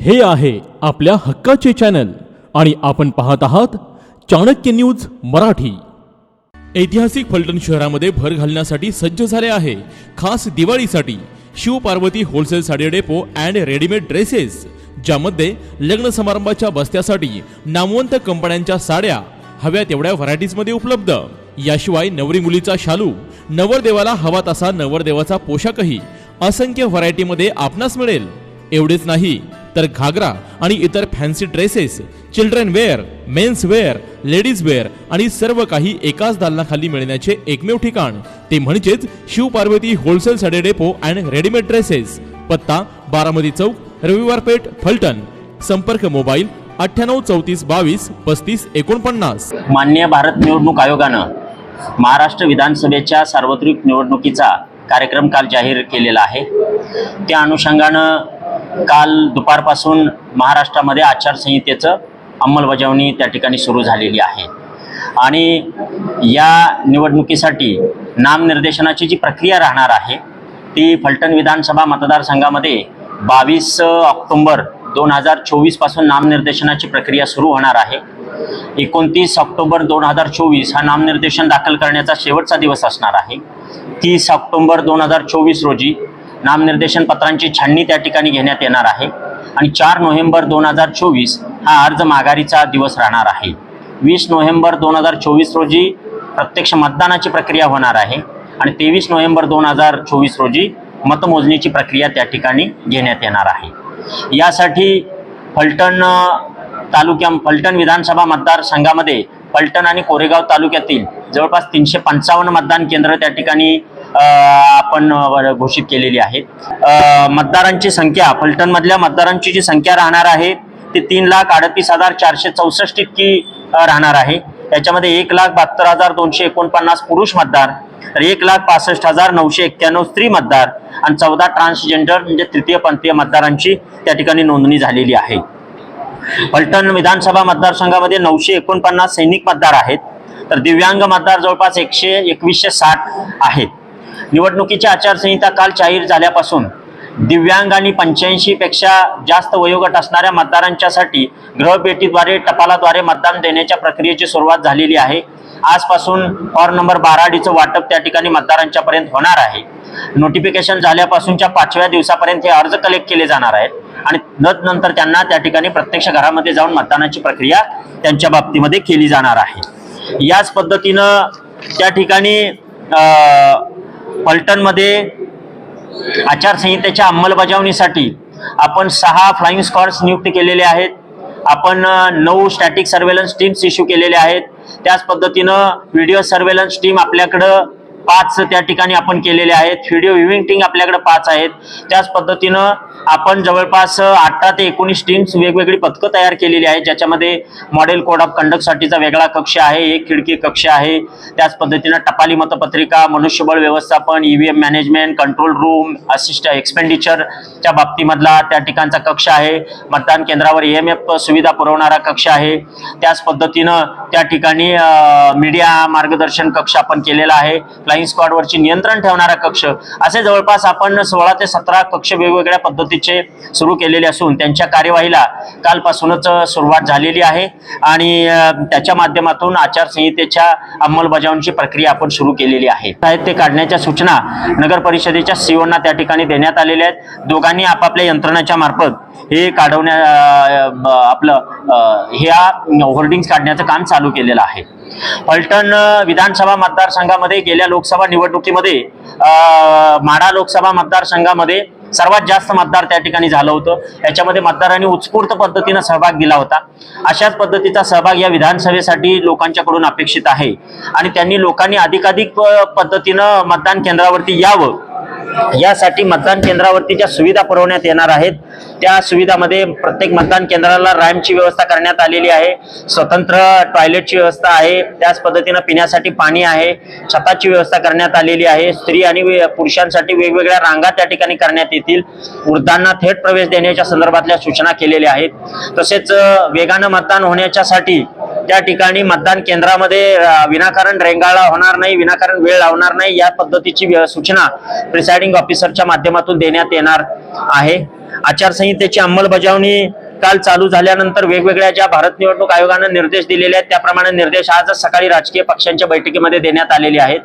हे आहे आपल्या हक्काचे चॅनल आणि आपण पाहत आहात चाणक्य न्यूज मराठी। ऐतिहासिक फलटण शहरामध्ये भर घालण्यासाठी सज्ज झाले आहे खास दिवाळीसाठी Shiv Parvati wholesale sari depot and readymade dresses, ज्यामध्ये लग्न समारंभाच्या बस्त्यासाठी नामवंत कंपन्यांच्या साड्या हव्या तेवढ्या व्हरायटीज मध्ये उपलब्ध। याशिवाय नवरी मुलीचा शालू, नवरदेवाला हवा तसा नवरदेवाचा पोशाखही असंख्य व्हरायटी मध्ये आपणास मिळेल। एवढेच नाही तर घागरा आणि इतर fancy dresses, children wear, mens wear, ladies wear आणि सर्व काही एकाच दालनाखाली मिळण्याचे एकमेव ठिकाण ते म्हणजेच Shiv Parvati wholesale sari depot and readymade dresses. पत्ता बारामती चौक, रविवार पेठ, फलटण। संपर्क मोबाईल 98 34 22 35 49। माननीय भारत निवडणूक आयोगानं महाराष्ट्र विधानसभेच्या सार्वत्रिक निवडणुकीचा कार्यक्रम काल जाहीर केलेला आहे। त्या अनुषंगानं काल दुपारपासून महाराष्ट्रामध्ये आचारसंहितेचं अंमलबजावणी त्या ठिकाणी सुरू झालेली आहे आणि या निवडणुकीसाठी नामनिर्देशनाची जी प्रक्रिया राहणार आहे ती फलटण विधानसभा मतदारसंघामध्ये 22 ऑक्टोबर 2024 पासून नामनिर्देशनाची प्रक्रिया सुरू होणार आहे। 29 ऑक्टोबर 2024 हा नामनिर्देशन दाखल करण्याचा शेवटचा दिवस असणार आहे। 30 ऑक्टोबर 2024 रोजी नामनिर्देशन पत्रांची छाननी त्या ठिकाणी घेण्यात येणार आहे आणि 4 नोव्हेंबर 2024 हा अर्ज माघारीचा दिवस राहणार आहे। 20 नोव्हेंबर 2024 रोजी प्रत्यक्ष मतदानाची प्रक्रिया होणार आहे आणि 23 नोव्हेंबर 2024 रोजी मतमोजणीची प्रक्रिया त्या ठिकाणी घेण्यात येणार आहे। यासाठी फलटण फलटण विधानसभा मतदारसंघामध्ये फलटण आणि कोरेगाव तालुक्यातील जवळपास 355 मतदान केंद्र त्या ठिकाणी आपण घोषित केलेली आहेत। मतदारांची संख्या फलटण मधल्या मतदारांची जी संख्या राहणार आहे ती 3,38,464 इतकी राहणार आहे। याच्यामध्ये 1,72,249 पुरुष मतदार, तर 1,65,991 स्त्री मतदार आणि 14 ट्रान्सजेंडर म्हणजे तृतीयपंथीय मतदारांची त्या ठिकाणी नोंदणी झालेली आहे। फलटण विधानसभा मतदारसंघामध्ये 949 सैनिक मतदार आहेत, तर दिव्यांग मतदार जवळपास 2160 आहेत। निवडणुकीची आचारसंहिता काल जाहीर झाल्यापासून दिव्यांग आणि 85 पेक्षा जास्त वयोगट असणाऱ्या मतदारांच्यासाठी गृहभेटीद्वारे टपालाद्वारे मतदान देण्याच्या प्रक्रियेची सुरुवात झालेली आहे। आजपासून फॉर्म नंबर 12Dचं वाटप त्या ठिकाणी मतदारांच्या पर्यंत होणार आहे। नोटिफिकेशन झाल्यापासूनच्या 5व्या दिवसापर्यंत हे अर्ज कलेक्ट केले जाणार आहेत आणि नंतर त्यांना त्या ठिकाणी प्रत्यक्ष घरामध्ये जाऊन मतदानाची प्रक्रिया त्यांच्या बाबतीमध्ये केली जाणार आहे। याच पद्धतीनं त्या ठिकाणी फलटणमध्ये आचारसंहितेच्या अंमलबजावणीसाठी आपण 6 फ्लाइंग स्क्वॉड्स नियुक्त केलेले आहेत। आपण 9 स्टॅटिक सर्वेलन्स टीम्स इश्यू केलेल्या आहेत। त्याच पद्धतीनं व्हिडिओ सर्वेलन्स टीम आपल्याकडं 5 त्या ठिकाणी आपण केलेले आहेत। व्हिडिओ व्ह्यूइंग टीम आपल्याकडे 5 आहेत। त्याच पद्धतीनं आपण जवळपास 18 ते 19 टीम्स वेगवेगळी पथकं तयार केलेली आहेत, ज्याच्यामध्ये मॉडेल कोड ऑफ कंडक्टसाठीचा वेगळा कक्ष आहे, एक खिडकी कक्ष आहे। त्याच पद्धतीनं टपाली मतपत्रिका, मनुष्यबळ व्यवस्थापन, EVM management, control room, assist एक्सपेंडिचरच्या बाबतीमधला त्या ठिकाणचा कक्ष आहे। मतदान केंद्रावर EMF सुविधा पुरवणारा कक्ष आहे। त्याच पद्धतीनं त्या ठिकाणी मीडिया मार्गदर्शन कक्ष आपण केलेला आहे। फ्लाइंग स्क्वॉडवरची नियंत्रण ठेवणारा कक्ष, असे जवळपास आपण 16 ते 17 कक्ष वेगवेगळ्या पद्धतीचे सुरू केलेले असून त्यांच्या कार्यवाहीला कालपासूनच सुरुवात झालेली आहे आणि त्याच्या माध्यमातून आचारसंहितेच्या अंमलबजावणीची प्रक्रिया आपण सुरू केलेली आहे। ते काढण्याच्या सूचना नगर परिषदेच्या सीओना त्या ठिकाणी देण्यात आलेल्या आहेत। दोघांनी आपापल्या यंत्रणाच्या मार्फत हे ह्या होर्डिंग्स काढण्याचं काम चालू केलेलं आहे। फलटण विधानसभा मतदारसंघामध्ये गेल्या लोकसभा निवडणुकीमध्ये माढा लोकसभा मतदारसंघामध्ये सर्वात जास्त मतदार त्या ठिकाणी झालं होतं। याच्यामध्ये मतदारांनी उत्स्फूर्त पद्धतीने सहभाग दिला होता। अशाच पद्धतीचा सहभाग या विधानसभेसाठी लोकांच्याकडून अपेक्षित आहे आणि त्यांनी लोकांनी अधिकाधिक पद्धतीनं मतदान केंद्रावरती यावं, यासाठी मतदान केंद्रावरती ज्या सुविधा पुरवण्यात येणार आहेत त्या सुविधामध्ये प्रत्येक मतदान केंद्राला रॅम्पची व्यवस्था करण्यात आलेली आहे, स्वतंत्र टॉयलेटची व्यवस्था आहे, त्याच पद्धतीनं पिण्यासाठी पाणी आहे, छताची व्यवस्था करण्यात आलेली आहे। स्त्री आणि पुरुषांसाठी वेगवेगळ्या रांगा त्या ठिकाणी करण्यात येतील। वृद्धांना थेट प्रवेश देण्याच्या संदर्भातल्या सूचना केलेल्या आहेत। तसेच वेगानं मतदान होण्याच्यासाठी त्या ठिकाणी मतदान केंद्रामध्ये विनाकारण रेंगाळा होणार नाही, विनाकारण वेळ लावणार नाही, या पद्धतीची सूचना प्रिसाइडिंग ऑफिसरच्या माध्यमातून देण्यात येणार आहे. आचारसंहितेची अंमलबजावणी काल चालू झाल्यानंतर वेगवेगळ्या ज्या भारत निवडणूक आयोगानं निर्देश दिलेले आहेत त्याप्रमाणे निर्देश आजच सकाळी राजकीय पक्षांच्या बैठकीमध्ये देण्यात आलेले आहेत.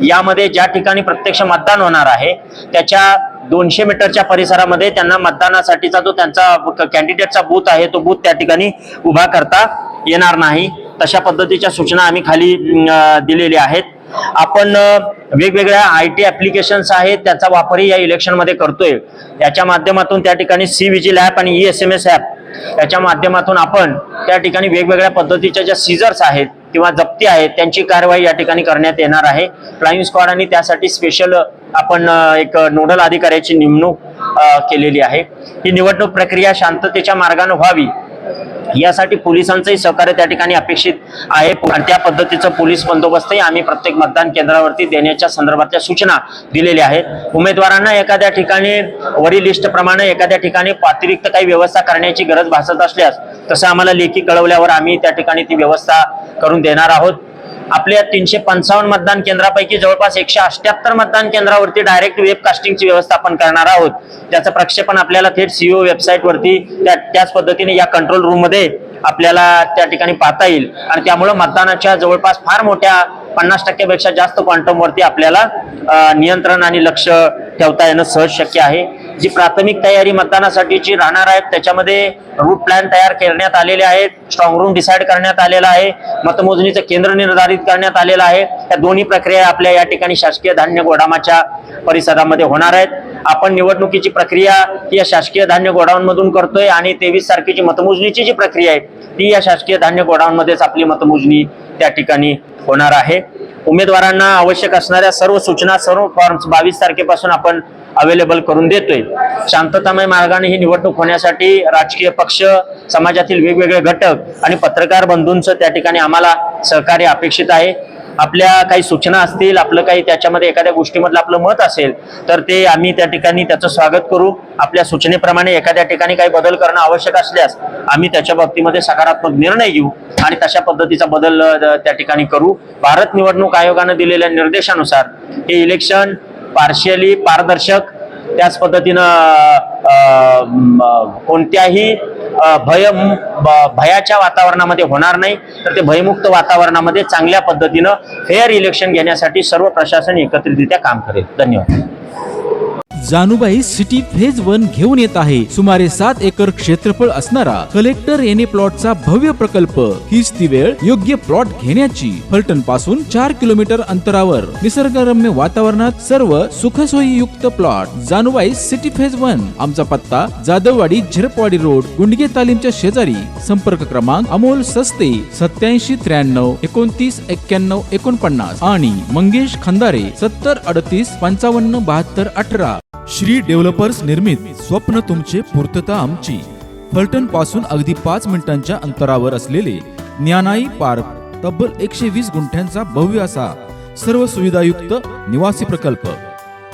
यामध्ये ज्या ठिकाणी प्रत्यक्ष मतदान होणार आहे त्याच्या 200 मीटरच्या परिसरामध्ये त्यांना मतदानासाठीचा जो त्यांचा कॅन्डिडेटचा बूथ आहे तो बूथ त्या ठिकाणी उभा करता येणार नाही. तशा पद्धतीच्या सूचना आम्ही खाली दिलेल्या आहेत. आपण वेगवेगळ्या IT ऍप्लिकेशन्स आहेत त्याचा वापरही या इलेक्शन मध्ये करतोय. याच्या माध्यमातून त्या ठिकाणी सी-विजिल ऍप आणि ESMS ऍप याच्या माध्यमातून आपण त्या ठिकाणी वेगवेगळ्या पद्धतीच्या ज्या सीजर्स आहेत किंवा जप्ती आहेत त्यांची कारवाई या ठिकाणी करण्यात येणार आहे. फ्लाइंग स्क्वॉड आणि त्यासाठी स्पेशल आपण एक नोडल अधिकाऱ्याची नेमणूक केलेली आहे. ही निवडणूक प्रक्रिया शांततेच्या मार्गाने व्हावी यासाठी पोलिसांचंही सहकार्य त्या ठिकाणी अपेक्षित आहे आणि त्या पद्धतीचं पोलीस बंदोबस्तही आम्ही प्रत्येक मतदान केंद्रावरती देण्याच्या संदर्भातल्या सूचना दिलेल्या आहेत. उमेदवारांना एखाद्या ठिकाणी वरील लिस्ट प्रमाणे एखाद्या ठिकाणी अतिरिक्त काही व्यवस्था करण्याची गरज भासत असल्यास तसं आम्हाला लेखी कळवल्यावर आम्ही त्या ठिकाणी ती व्यवस्था करून देणार आहोत. आपल्या 355 मतदान केंद्रापैकी जवळपास 178 मतदान केंद्रावरती डायरेक्ट वेबकास्टिंगची व्यवस्था आपण करणार आहोत. त्याचं प्रक्षेपण आपल्याला थेट CEO वेबसाईटवरती त्याच पद्धतीने या कंट्रोल रूम मध्ये आपल्याला त्या ठिकाणी पाहता येईल आणि त्यामुळे मतदानाच्या जवळपास फार मोठ्या 50% पेक्षा जास्त क्वांटम वरती आपल्याला नियंत्रण आणि लक्ष ठेवता येणं सहज शक्य आहे. जी प्राथमिक तयारी मतदानासाठीची राहणार आहेत त्याच्यामध्ये रूट प्लॅन तयार करण्यात आलेले आहेत, स्ट्रॉंग रूम डिसाईड करण्यात आलेला आहे, मतमोजणीचं केंद्र निर्धारित करण्यात आलेलं आहे. त्या दोन्ही प्रक्रिया आपल्या या ठिकाणी शासकीय धान्य गोदामाच्या परिसरामध्ये होणार आहेत. आपण निवडणुकीची प्रक्रिया ही या शासकीय धान्य गोडाऊन मधून करतोय आणि 23 तारखेची मतमोजणीची जी प्रक्रिया आहे ती या शासकीय धान्य गोडाऊन मध्येच आपली मतमोजणी त्या ठिकाणी होणार आहे. उमेदवारांना आवश्यक असणाऱ्या सर्व सूचना सर्व फॉर्म्स 22 तारखेपासून आपण अवेलेबल करून देतोय. शांततामय मार्गाने ही निवडणूक होण्यासाठी राजकीय पक्ष, समाजातील वेगवेगळे घटक आणि पत्रकार बंधूंचं त्या ठिकाणी आम्हाला सहकार्य अपेक्षित आहे. आपल्या काही सूचना असतील, आपलं काही त्याच्यामध्ये एखाद्या गोष्टीमधलं आपलं मत असेल तर ते आम्ही त्या ठिकाणी त्याचं स्वागत करू. आपल्या सूचनेप्रमाणे एखाद्या ठिकाणी काही बदल करणं आवश्यक असल्यास आम्ही त्याच्या बाबतीमध्ये सकारात्मक निर्णय घेऊ आणि तशा पद्धतीचा बदल त्या ठिकाणी करू. भारत निवडणूक आयोगाने दिलेल्या निर्देशानुसार हे इलेक्शन पार्शियली पारदर्शक, त्याच पद्धतीनं कोणत्याही भयाच्या वातावरणामध्ये होणार नाही तर ते भयमुक्त वातावरणामध्ये चांगल्या पद्धतीनं फेअर इलेक्शन घेण्यासाठी सर्व प्रशासन एकत्रितरित्या काम करेल. धन्यवाद. जानुबाई सिटी फेज 1 घेऊन येत आहे. सुमारे 7 एकर क्षेत्रफळ असणारा कलेक्टर एने प्लॉटचा भव्य प्रकल्प. हीच ती वेळ योग्य प्लॉट घेण्याची. फलटण पासून 4 किलोमीटर अंतरावर निसर्गरम्य वातावरणात सर्व सुखसोयीयुक्त प्लॉट. Janubai city phase 1. आमचा पत्ता जाधववाडी, झिरपवाडी रोड, गुंडगे तालीमच्या शेजारी. संपर्क क्रमांक अमोल सस्ते 87 93 29 91 49 आणि मंगेश खंदारे 70 38 55 72 18. श्री डेव्हलपर्स निर्मित स्वप्न तुमचे पूर्तता आमची. फलटण पासून अगदी 5 मिनिटांच्या अंतरावर असलेले ज्ञानाई पार्क तब्बल 120 गुंठ्यांचा भव्य असा सर्व सुविधायुक्त निवासी प्रकल्प.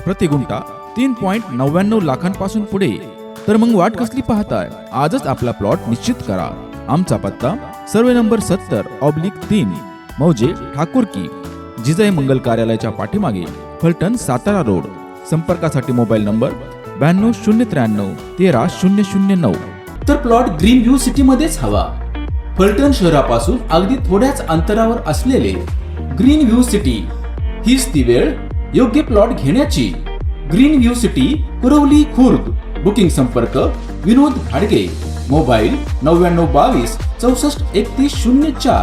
प्रति गुंठा 3.99 लाखांपासून पुढे. तर मग वाट कसली पाहताय? आजच आपला प्लॉट निश्चित करा. आमचा पत्ता सर्वे नंबर 70/3 मौजे ठाकूरकी, जिजाई मंगल कार्यालयाच्या पाठीमागे, फलटण, सातारा रोड. संपर्कासाठी मोबाईल नंबर 92 093 13 009. तर प्लॉट ग्रीन व्ह्यू सिटी मध्येच हवा. फलटण शहरापासून अगदी थोड्याच अंतरावर असलेले ग्रीन व्ह्यू सिटी. हीच ती वेळ योग्य प्लॉट घेण्याची. Green view city, Kurwali, Khurd. Booking संपर्क विनोद घाडगे. मोबाईल 99 22 64 31 04.